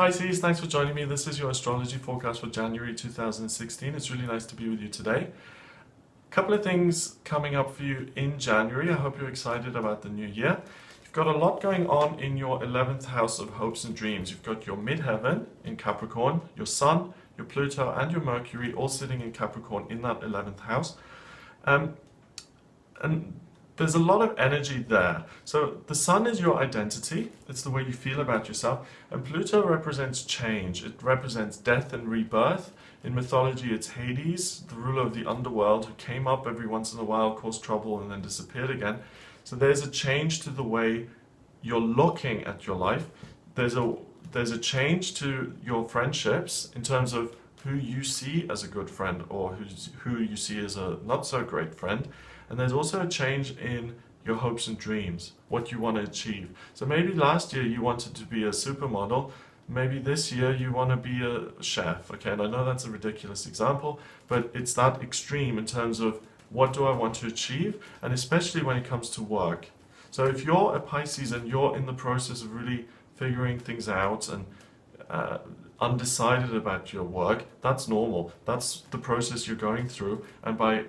Pisces, thanks for joining me. This is your astrology forecast for January 2016. It's really nice to be with you today. A couple of things coming up for you in January. I hope you're excited about the new year. You've got a lot going on in your 11th house of hopes and dreams. You've got your midheaven in Capricorn, your Sun, your Pluto and your Mercury all sitting in Capricorn in that 11th house. And there's a lot of energy there. So the Sun is your identity. It's the way you feel about yourself. And Pluto represents change. It represents death and rebirth. In mythology, it's Hades, the ruler of the underworld, who came up every once in a while, caused trouble, and then disappeared again. So there's a change to the way you're looking at your life. There's a change to your friendships in terms of who you see as a good friend or who you see as a not so great friend. And there's also a change in your hopes and dreams, what you want to achieve. So maybe last year you wanted to be a supermodel. Maybe this year you want to be a chef. Okay, and I know that's a ridiculous example, but it's that extreme in terms of what do I want to achieve, and especially when it comes to work. So if you're a Pisces and you're in the process of really figuring things out and undecided about your work, that's normal. That's the process you're going through. And by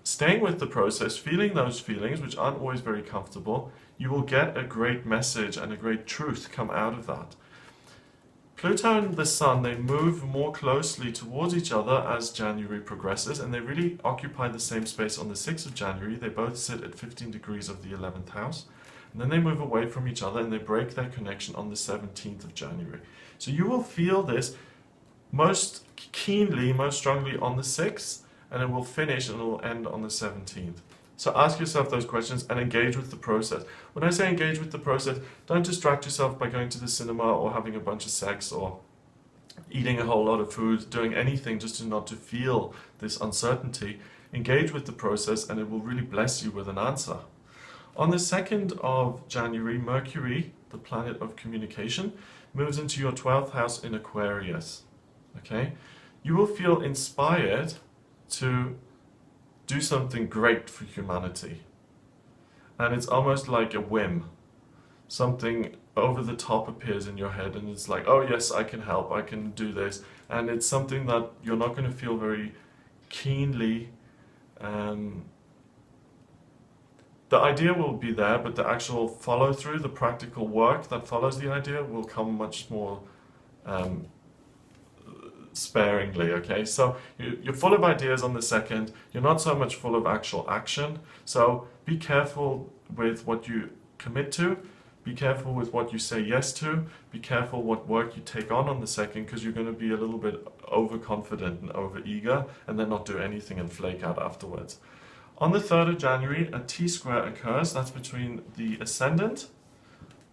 staying with the process, feeling those feelings, which aren't always very comfortable, you will get a great message and a great truth come out of that. Pluto and the Sun, they move more closely towards each other as January progresses, and they really occupy the same space on the 6th of January. They both sit at 15 degrees of the 11th house. And then they move away from each other and they break their connection on the 17th of January. So you will feel this most keenly, most strongly on the 6th, and it will finish and it will end on the 17th. So ask yourself those questions and engage with the process. When I say engage with the process, don't distract yourself by going to the cinema or having a bunch of sex or eating a whole lot of food, doing anything just to not to feel this uncertainty. Engage with the process and it will really bless you with an answer. On the 2nd of January, Mercury, the planet of communication, moves into your 12th house in Aquarius. Okay? You will feel inspired to do something great for humanity. And it's almost like a whim. Something over the top appears in your head and it's like, oh yes, I can help, I can do this. And it's something that you're not going to feel very keenly. The idea will be there, but the actual follow through, the practical work that follows the idea will come much more sparingly, okay? So you're full of ideas on the 2nd, you're not so much full of actual action, so be careful with what you commit to, be careful with what you say yes to, be careful what work you take on the 2nd, because you're going to be a little bit overconfident and over-eager, and then not do anything and flake out afterwards. On the 3rd of January, a T-square occurs, that's between the Ascendant,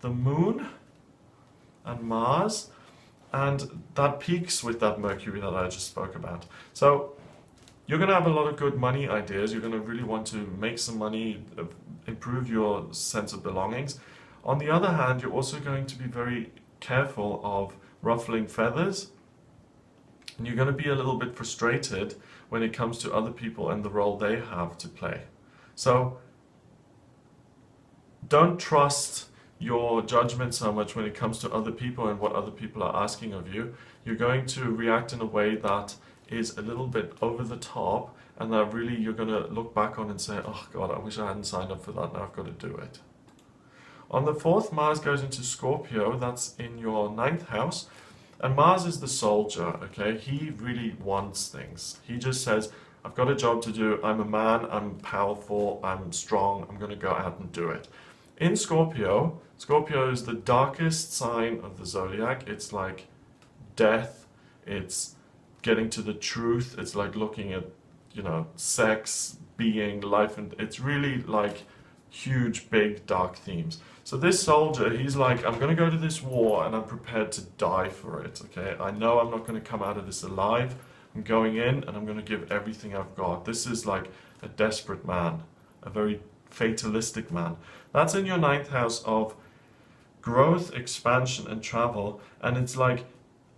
the Moon, and Mars, and that peaks with that Mercury that I just spoke about. So you're going to have a lot of good money ideas. You're going to really want to make some money, improve your sense of belongings. On the other hand, you're also going to be very careful of ruffling feathers. And you're going to be a little bit frustrated when it comes to other people and the role they have to play. So don't trust your judgment so much when it comes to other people and what other people are asking of you. You're going to react in a way that is a little bit over the top, and that really you're going to look back on and say, oh God, I wish I hadn't signed up for that, now I've got to do it. On the 4th, Mars goes into Scorpio, that's in your 9th house, and Mars is the soldier, okay? He really wants things. He just says, I've got a job to do, I'm a man, I'm powerful, I'm strong, I'm going to go out and do it. In Scorpio, Scorpio is the darkest sign of the zodiac. It's like death, it's getting to the truth, it's like looking at, you know, sex, being, life, and it's really like huge, big, dark themes. So this soldier, he's like, I'm going to go to this war and I'm prepared to die for it, okay? I know I'm not going to come out of this alive. I'm going in and I'm going to give everything I've got. This is like a desperate man, a very fatalistic man. That's in your 9th house of growth, expansion, and travel. And it's like,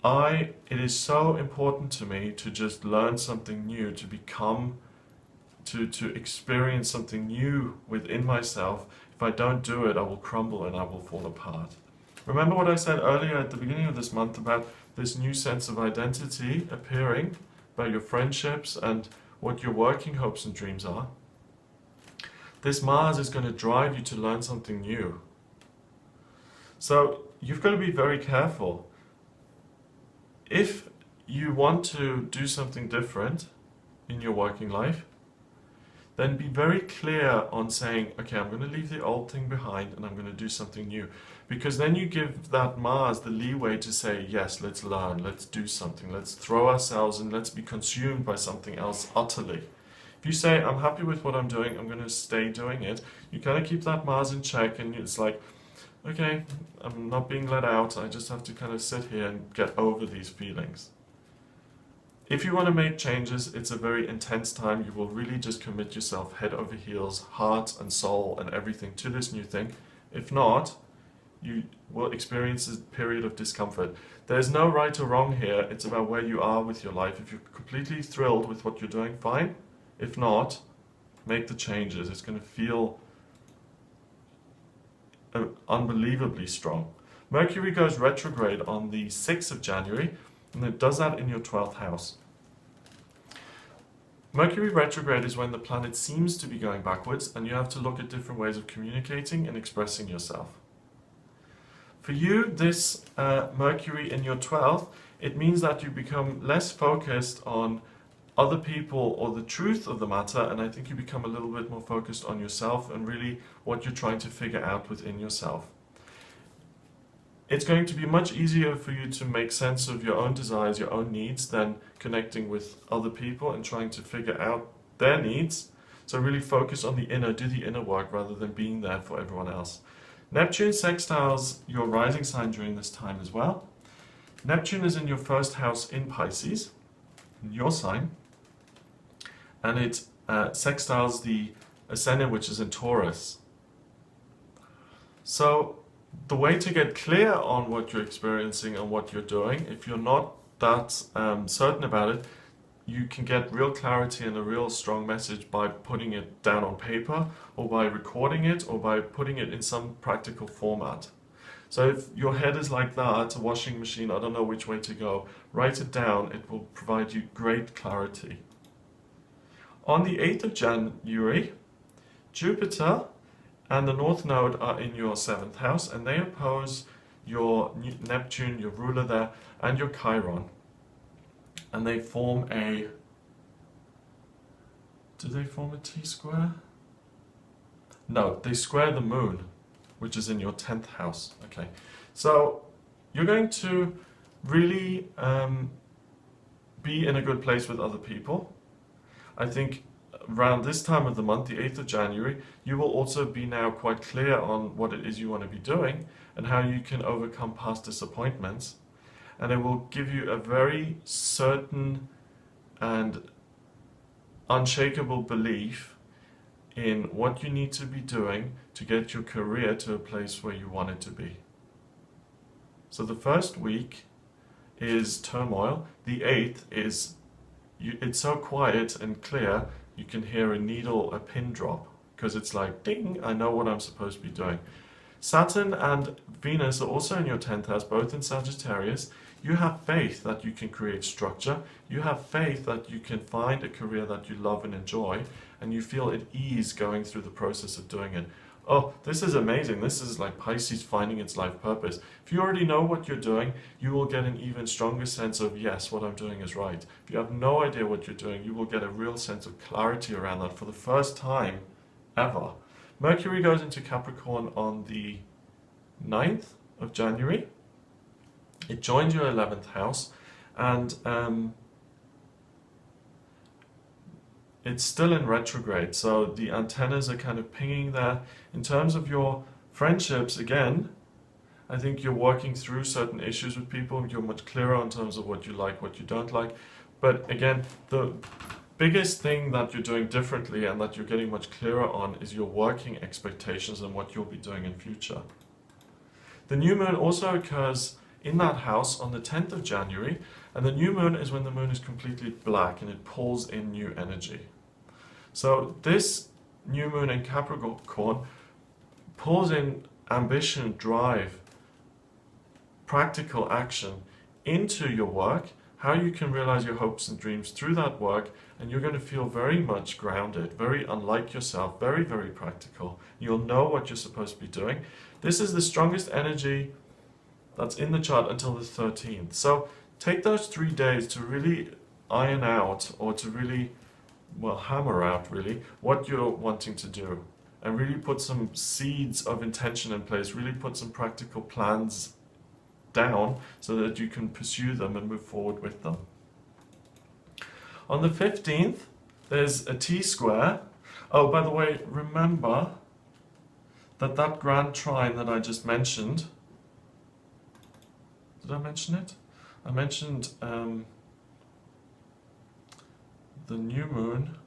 it is so important to me to just learn something new, to become, to experience something new within myself. If I don't do it, I will crumble and I will fall apart. Remember what I said earlier at the beginning of this month about this new sense of identity appearing, about your friendships and what your working hopes and dreams are? This Mars is going to drive you to learn something new. So you've got to be very careful. If you want to do something different in your working life, then be very clear on saying, okay, I'm going to leave the old thing behind and I'm going to do something new. Because then you give that Mars the leeway to say, yes, let's learn, let's do something, let's throw ourselves and let's be consumed by something else utterly. If you say, I'm happy with what I'm doing, I'm going to stay doing it, you kind of keep that Mars in check, and it's like, okay, I'm not being let out, I just have to kind of sit here and get over these feelings. If you want to make changes, it's a very intense time. You will really just commit yourself head over heels, heart and soul and everything to this new thing. If not, you will experience a period of discomfort. There's no right or wrong here. It's about where you are with your life. If you're completely thrilled with what you're doing, fine. If not, make the changes. It's going to feel unbelievably strong. Mercury goes retrograde on the 6th of January, and it does that in your 12th house. Mercury retrograde is when the planet seems to be going backwards, and you have to look at different ways of communicating and expressing yourself. For you, this Mercury in your 12th, it means that you become less focused on other people or the truth of the matter, and I think you become a little bit more focused on yourself and really what you're trying to figure out within yourself. It's going to be much easier for you to make sense of your own desires, your own needs, than connecting with other people and trying to figure out their needs. So really focus on the inner, do the inner work rather than being there for everyone else. Neptune sextiles your rising sign during this time as well. Neptune is in your first house in Pisces, in your sign, and it sextiles the Ascendant, which is in Taurus. So the way to get clear on what you're experiencing and what you're doing, if you're not that certain about it, you can get real clarity and a real strong message by putting it down on paper, or by recording it, or by putting it in some practical format. So if your head is like that, a washing machine, I don't know which way to go, write it down, it will provide you great clarity. On the 8th of January, Jupiter and the North Node are in your 7th house, and they oppose your Neptune, your ruler there, and your Chiron. And they form a... Do they form a T-square? No, they square the Moon, which is in your 10th house. Okay, so you're going to really be in a good place with other people. I think around this time of the month, the 8th of January, you will also be now quite clear on what it is you want to be doing and how you can overcome past disappointments. And it will give you a very certain and unshakable belief in what you need to be doing to get your career to a place where you want it to be. So the first week is turmoil. The 8th is, it's so quiet and clear, you can hear a needle, a pin drop, because it's like, ding, I know what I'm supposed to be doing. Saturn and Venus are also in your 10th house, both in Sagittarius. You have faith that you can create structure. You have faith that you can find a career that you love and enjoy, and you feel at ease going through the process of doing it. Oh, this is amazing. This is like Pisces finding its life purpose. If you already know what you're doing, you will get an even stronger sense of, yes, what I'm doing is right. If you have no idea what you're doing, you will get a real sense of clarity around that for the first time ever. Mercury goes into Capricorn on the 9th of January. It joins your 11th house, and it's still in retrograde, so the antennas are kind of pinging there. In terms of your friendships, again, I think you're working through certain issues with people. You're much clearer in terms of what you like, what you don't like. But again, the biggest thing that you're doing differently and that you're getting much clearer on is your working expectations and what you'll be doing in future. The new moon also occurs in that house on the 10th of January, and the new moon is when the moon is completely black and it pulls in new energy. So this new moon in Capricorn pulls in ambition, drive, practical action into your work, how you can realize your hopes and dreams through that work, and you're going to feel very much grounded, very unlike yourself, very, very practical. You'll know what you're supposed to be doing. This is the strongest energy that's in the chart until the 13th. So take those 3 days to really iron out, or to really, well, hammer out really what you're wanting to do, and really put some seeds of intention in place, really put some practical plans down so that you can pursue them and move forward with them. On the 15th, there's a T-square. Oh, by the way, remember that grand trine that I just mentioned, did I mention it? I mentioned the new moon.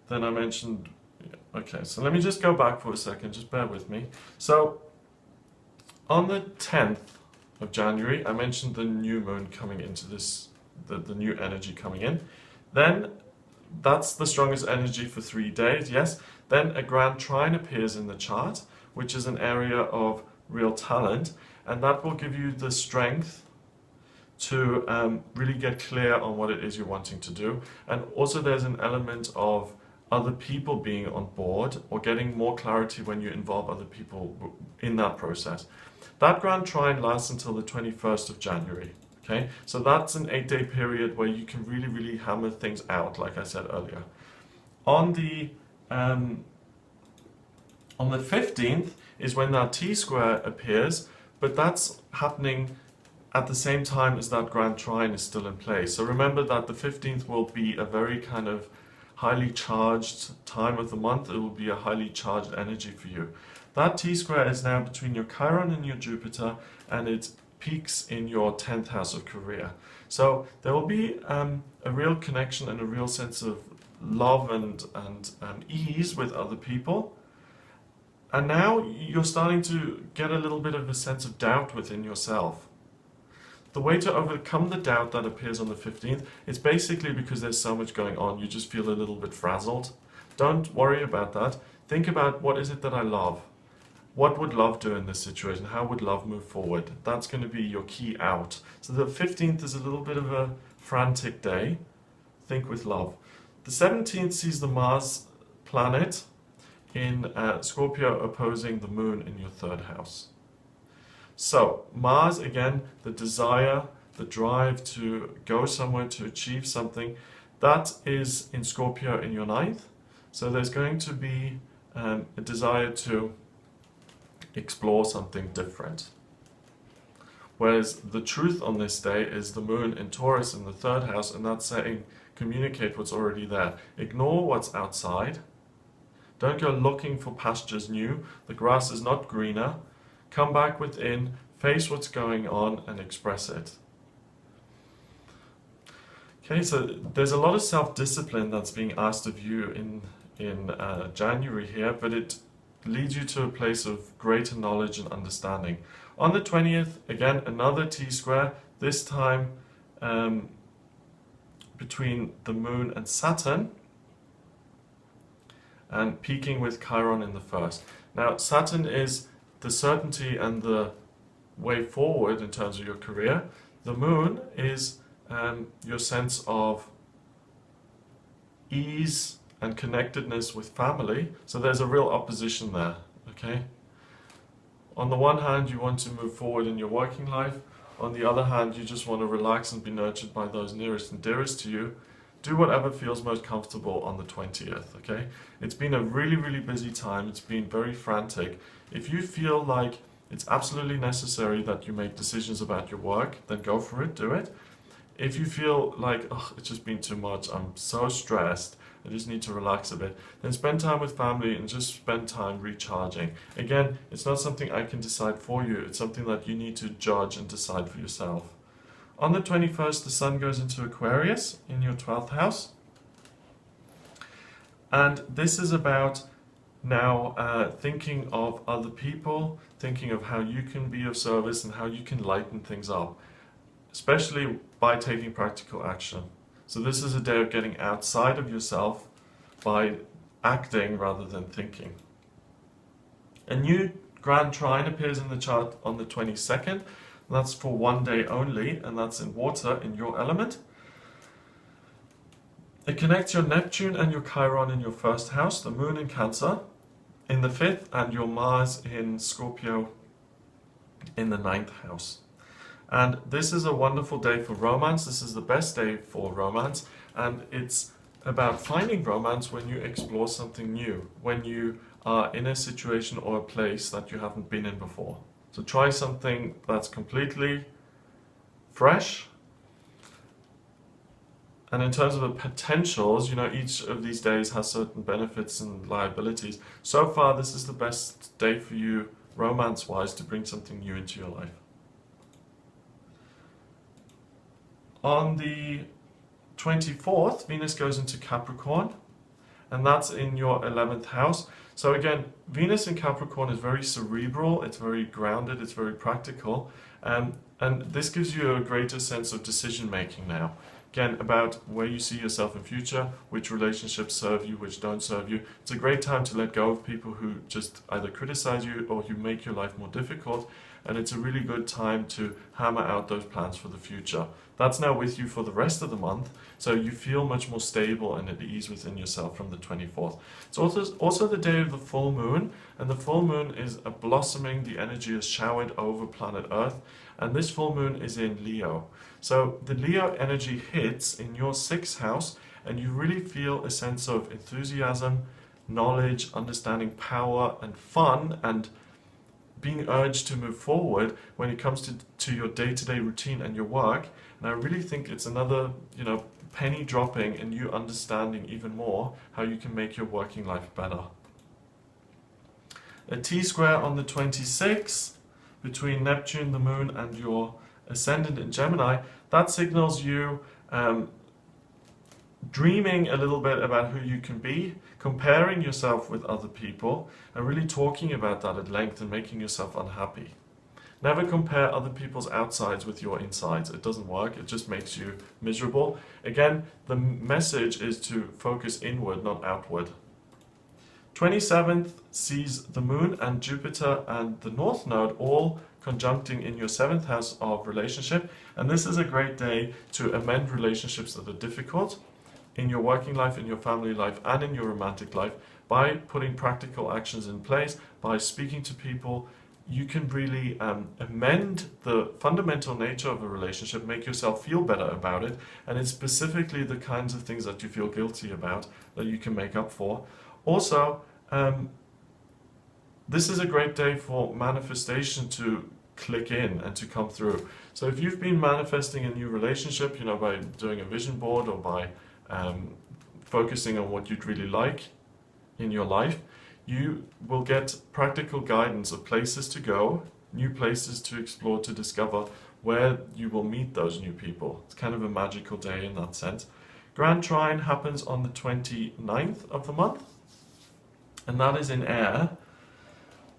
Then I mentioned, okay, so let me just go back for a second, just bear with me. So on the 10th of January, I mentioned the new moon coming into this, the new energy coming in. Then that's the strongest energy for 3 days, yes. Then a grand trine appears in the chart, which is an area of real talent, and that will give you the strength to really get clear on what it is you're wanting to do. And also there's an element of other people being on board, or getting more clarity when you involve other people in that process. That grand trine lasts until the 21st of January. Okay, so that's an 8-day period where you can really, really hammer things out, like I said earlier. On the 15th is when that T-square appears, but that's happening at the same time as that grand trine is still in place. So remember that the 15th will be a very kind of highly charged time of the month. It will be a highly charged energy for you. That T-square is now between your Chiron and your Jupiter, and it peaks in your 10th house of career. So there will be a real connection and a real sense of love and ease with other people. And now you're starting to get a little bit of a sense of doubt within yourself. The way to overcome the doubt that appears on the 15th is basically because there's so much going on, you just feel a little bit frazzled. Don't worry about that. Think about, what is it that I love? What would love do in this situation? How would love move forward? That's going to be your key out. So the 15th is a little bit of a frantic day. Think with love. The 17th sees the Mars planet in Scorpio opposing the moon in your 3rd house. So Mars, again, the desire, the drive to go somewhere, to achieve something, that is in Scorpio in your 9th. So there's going to be a desire to explore something different. Whereas the truth on this day is the moon in Taurus in the 3rd house, and that's saying communicate what's already there. Ignore what's outside. Don't go looking for pastures new. The grass is not greener. Come back within, face what's going on, and express it. Okay, so there's a lot of self-discipline that's being asked of you in January here, but it leads you to a place of greater knowledge and understanding. On the 20th, again, another T-square, this time between the moon and Saturn, and peaking with Chiron in the 1st. Now, Saturn is the certainty and the way forward in terms of your career. The moon is your sense of ease and connectedness with family. So there's a real opposition there, okay? On the one hand, you want to move forward in your working life. On the other hand, you just want to relax and be nurtured by those nearest and dearest to you. Do whatever feels most comfortable on the 20th, okay? It's been a really, really busy time. It's been very frantic. If you feel like it's absolutely necessary that you make decisions about your work, then go for it, do it. If you feel like, oh, it's just been too much, I'm so stressed, I just need to relax a bit, then spend time with family and just spend time recharging. Again, it's not something I can decide for you. It's something that you need to judge and decide for yourself. On the 21st, the Sun goes into Aquarius in your 12th house. And this is about now thinking of other people, thinking of how you can be of service and how you can lighten things up, especially by taking practical action. So this is a day of getting outside of yourself by acting rather than thinking. A new Grand Trine appears in the chart on the 22nd. That's for one day only, and that's in water, in your element. It connects your Neptune and your Chiron in your first house, the Moon in Cancer in the 5th, and your Mars in Scorpio in the 9th house. And this is a wonderful day for romance. This is the best day for romance, and it's about finding romance when you explore something new, when you are in a situation or a place that you haven't been in before. So try something that's completely fresh. And in terms of the potentials, each of these days has certain benefits and liabilities. So far, this is the best day for you, romance-wise, to bring something new into your life. On the 24th, Venus goes into Capricorn, and that's in your 11th house. So again, Venus in Capricorn is very cerebral, it's very grounded, it's very practical, and this gives you a greater sense of decision making now. Again, about where you see yourself in future, which relationships serve you, which don't serve you. It's a great time to let go of people who just either criticize you or who make your life more difficult, and it's a really good time to hammer out those plans for the future. That's now with you for the rest of the month, so you feel much more stable and at ease within yourself from the 24th. It's also the day of the full moon, and the full moon is a blossoming. The energy is showered over planet Earth, and this full moon is in Leo. So the Leo energy hits in your 6th house, and you really feel a sense of enthusiasm, knowledge, understanding, power, and fun, and being urged to move forward when it comes to your day-to-day routine and your work. And I really think it's another, penny dropping and you understanding even more how you can make your working life better. A T-square on the 26th between Neptune, the Moon, and your Ascendant in Gemini, that signals you dreaming a little bit about who you can be, comparing yourself with other people, and really talking about that at length and making yourself unhappy. Never compare other people's outsides with your insides. It doesn't work. It just makes you miserable. Again, the message is to focus inward, not outward. 27th sees the Moon and Jupiter and the North Node all conjuncting in your 7th house of relationship, and this is a great day to amend relationships that are difficult in your working life, in your family life, and in your romantic life. By putting practical actions in place, by speaking to people, you can really amend the fundamental nature of a relationship, make yourself feel better about it, and it's specifically the kinds of things that you feel guilty about that you can make up for. Also, this is a great day for manifestation to click in and to come through. So if you've been manifesting a new relationship, by doing a vision board or by focusing on what you'd really like in your life, you will get practical guidance of places to go, new places to explore, to discover where you will meet those new people. It's kind of a magical day in that sense. Grand Trine happens on the 29th of the month, and that is in air,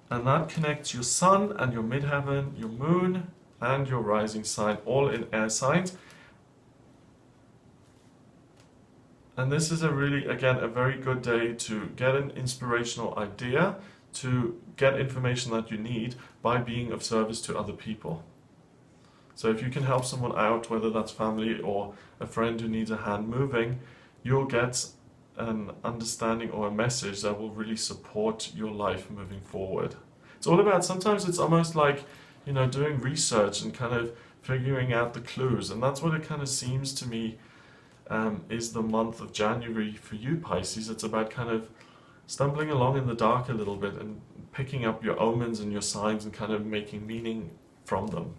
and that connects your sun and your midheaven, your moon and your rising sign, all in air signs. And this is a really, again, a very good day to get an inspirational idea, to get information that you need by being of service to other people. So if you can help someone out, whether that's family or a friend who needs a hand moving, you'll get an understanding or a message that will really support your life moving forward. It's all about, sometimes it's almost like, doing research and kind of figuring out the clues. And that's what it kind of seems to me is the month of January for you, Pisces. It's about kind of stumbling along in the dark a little bit and picking up your omens and your signs and kind of making meaning from them.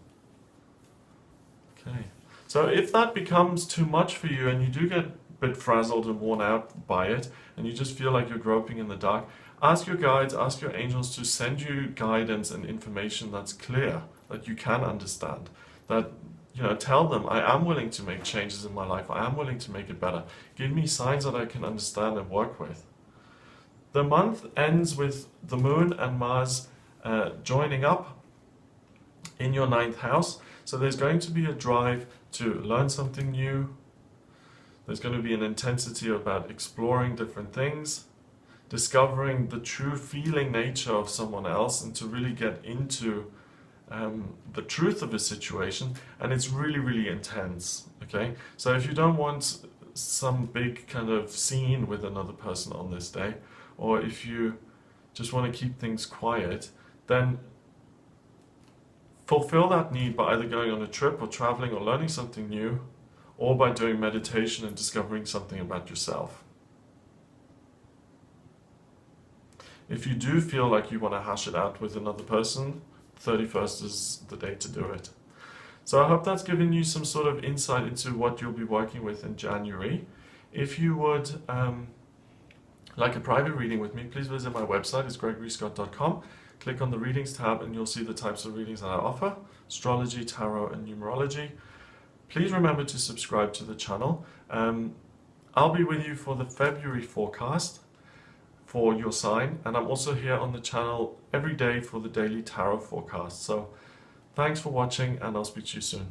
Okay, so if that becomes too much for you and you do get a bit frazzled and worn out by it and you just feel like you're groping in the dark, ask your guides, ask your angels to send you guidance and information that's clear, that you can understand, that tell them, I am willing to make changes in my life. I am willing to make it better. Give me signs that I can understand and work with. The month ends with the Moon and Mars joining up in your 9th house. So there's going to be a drive to learn something new. There's going to be an intensity about exploring different things. discovering the true feeling nature of someone else and to really get into the truth of a situation, and it's really, really intense. Okay, so if you don't want some big kind of scene with another person on this day, or if you just want to keep things quiet, then fulfill that need by either going on a trip or traveling or learning something new, or by doing meditation and discovering something about yourself. If you do feel like you want to hash it out with another person, 31st is the day to do it. So I hope that's given you some sort of insight into what you'll be working with in January. If you would like a private reading with me, please visit my website. It's gregoryscott.com. Click on the readings tab and you'll see the types of readings that I offer: astrology, tarot, and numerology. Please remember to subscribe to the channel. I'll be with you for the February forecast for your sign, and I'm also here on the channel every day for the daily tarot forecast. So thanks for watching, and I'll speak to you soon.